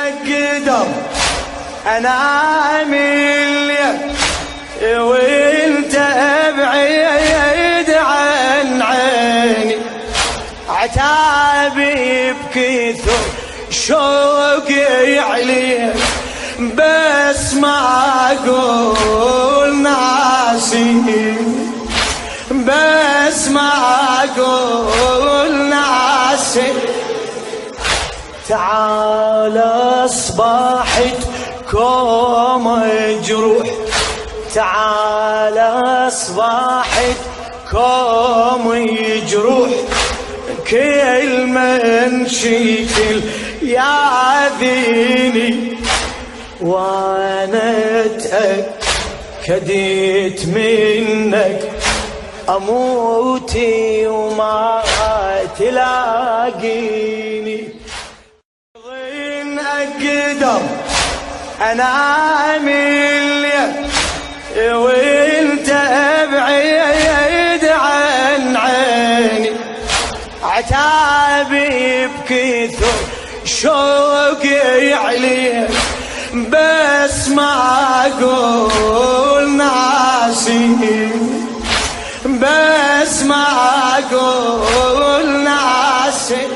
اقدر انام الليل وانت بعيد عن عيني، عتابي بكثر شوقي عليك بس ما اقول ناسي، بس ما اقول ناسي. تعال اصبحت كوم جروح، تعال اصبحت كوم جروح، كل من شكل يعذيني وانا تأكدت منك اموتي وما تلاقيني. ظن اقدر انام الليل وانت بعيد عن عيني، عتابي بكثر شوقي عليك بس ما اقول ناسي، بس ما اقول ناسي.